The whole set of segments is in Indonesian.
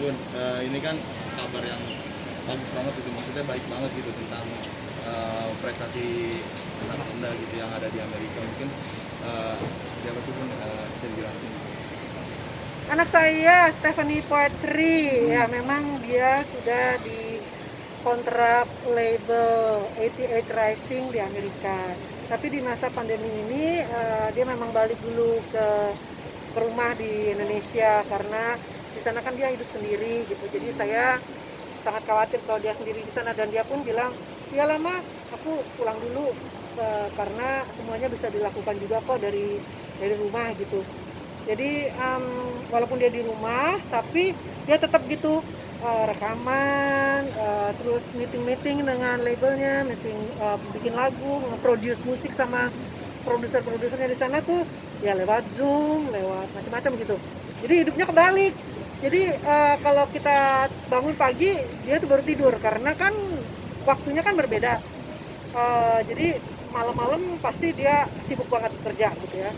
Bun, ini kan kabar yang bagus banget gitu, maksudnya baik banget gitu tentang prestasi anak Anda gitu yang ada di Amerika. Mungkin seperti apa sih Bun, bisa dijelasin? Anak saya Stephanie Poetry, ya memang dia sudah di kontrak label 88 Rising di Amerika. Tapi di masa pandemi ini dia memang balik dulu ke rumah di Indonesia karena di sana kan dia hidup sendiri gitu. Jadi saya sangat khawatir kalau dia sendiri di sana, dan dia pun bilang, ya lama aku pulang dulu karena semuanya bisa dilakukan juga kok dari rumah gitu. Jadi walaupun dia di rumah, tapi dia tetap gitu rekaman, terus meeting dengan labelnya, bikin lagu, nge-produce musik sama produser-produsernya di sana tuh ya lewat Zoom, lewat macam-macam gitu. Jadi hidupnya kebalik. Jadi kalau kita bangun pagi, dia tuh baru tidur karena kan waktunya kan berbeda. Jadi malam-malam pasti dia sibuk banget kerja gitu ya.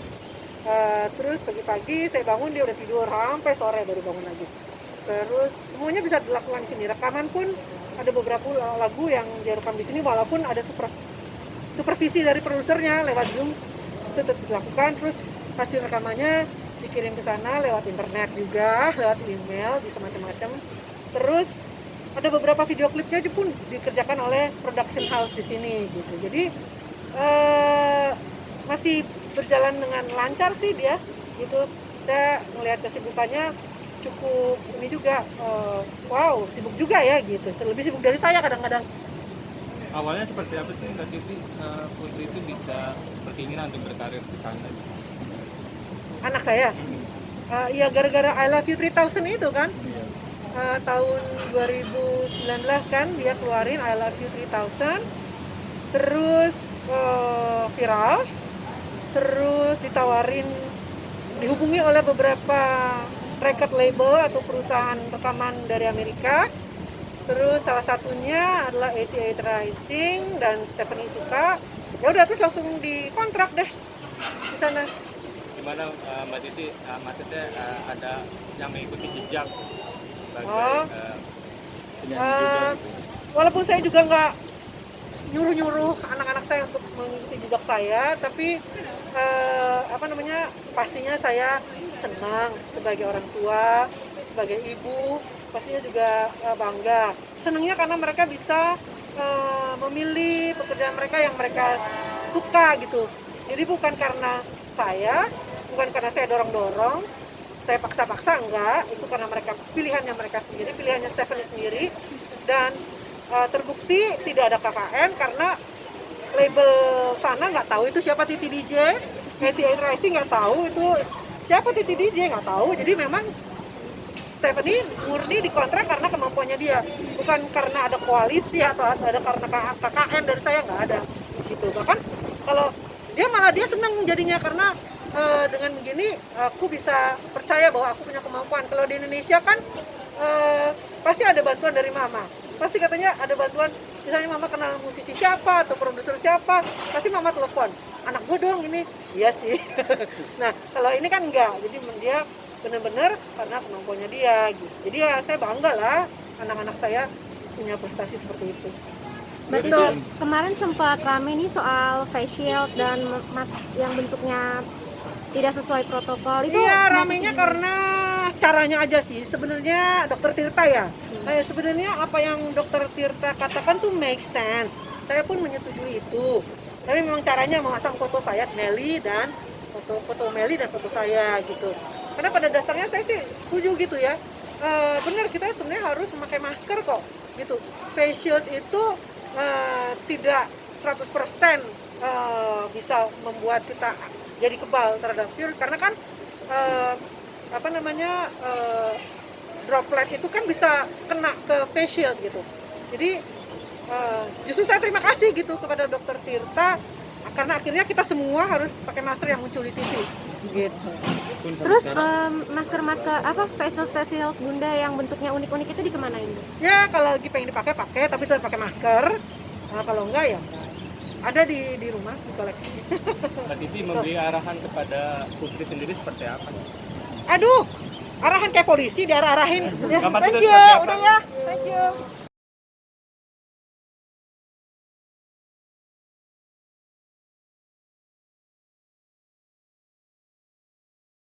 Terus pagi-pagi saya bangun dia udah tidur, sampai sore baru bangun lagi. Terus semuanya bisa dilakukan di sini. Rekaman pun ada beberapa lagu yang direkam di sini walaupun ada supervisi dari produsernya lewat Zoom, itu tetap dilakukan. Terus hasil rekamannya dikirim ke sana lewat internet juga, lewat email, bisa macam-macam. Terus ada beberapa video klipnya pun dikerjakan oleh production house di sini gitu. Jadi masih berjalan dengan lancar sih dia gitu. Saya melihat kesibukannya cukup ini juga, wow sibuk juga ya gitu, lebih sibuk dari saya kadang-kadang. Awalnya seperti apa sih Mbak Titi, Putri itu bisa berkeinginan untuk berkarir di sana? Anak saya ya gara-gara I Love You 3000 itu kan, tahun 2019 kan dia keluarin I Love You 3000, terus viral, terus dihubungi oleh beberapa record label atau perusahaan rekaman dari Amerika. Terus salah satunya adalah 88 Rising dan Stephanie suka. Ya udah terus langsung dikontrak deh di sana. Gimana Mbak Titi, maksudnya ada yang mengikuti jejak sebagai Penyanyi juga gitu. Walaupun saya juga nggak nyuruh-nyuruh anak-anak saya untuk mengikuti jejak saya, tapi pastinya saya senang sebagai orang tua, sebagai ibu, pastinya juga bangga. Senangnya karena mereka bisa memilih pekerjaan mereka yang mereka suka gitu. Jadi bukan karena saya dorong-dorong, saya paksa-paksa, enggak. Itu karena pilihannya mereka sendiri, pilihannya Stephanie sendiri. Dan terbukti tidak ada KKN karena label sana nggak tahu itu siapa Titi DJ, 88 Rising nggak tahu itu siapa Titi DJ, nggak tahu. Jadi memang Stephanie murni dikontrak karena kemampuannya dia, bukan karena ada koalisi atau ada karena KKN dari saya, nggak ada gitu. Bahkan kalau dia senang jadinya karena dengan begini aku bisa percaya bahwa aku punya kemampuan. Kalau di Indonesia kan pasti ada bantuan dari mama, pasti katanya ada bantuan, misalnya mama kenal musisi siapa atau produser siapa, pasti mama telepon, anak gue dong ini. Iya sih. Nah kalau ini kan enggak, jadi dia benar-benar karena kemampuannya dia gitu. Jadi ya saya bangga lah anak-anak saya punya prestasi seperti itu. Mbak Titi, kemarin sempat rame nih soal face shield dan yang bentuknya tidak sesuai protokol itu. Iya, ramenya karena caranya aja sih. Sebenarnya Dokter Tirta ya. Sebenarnya apa yang Dokter Tirta katakan tuh make sense. Saya pun menyetujui itu. Tapi memang caranya memasang foto saya Melly dan foto Melly dan foto saya gitu. Karena pada dasarnya saya sih setuju gitu ya. Benar, kita sebenarnya harus memakai masker kok gitu. Face shield itu tidak 100% bisa membuat kita jadi kebal terhadap virus, karena kan droplet itu kan bisa kena ke face shield gitu. Jadi justru saya terima kasih gitu kepada Dokter Tirta karena akhirnya kita semua harus pakai masker yang muncul di TV gitu. Terus masker face shield Bunda yang bentuknya unik-unik itu dikemanain? Ya kalau lagi pengen dipakai pakai, tapi tetap pakai masker. Nah, kalau enggak ya ada di rumah di koleksi. Mbak Titi memberi arahan kepada Putri sendiri seperti apa? Aduh, arahan kayak polisi, diarah-arahin. Ya, Gambar thank sudah you, seperti apa? udah ya, thank you.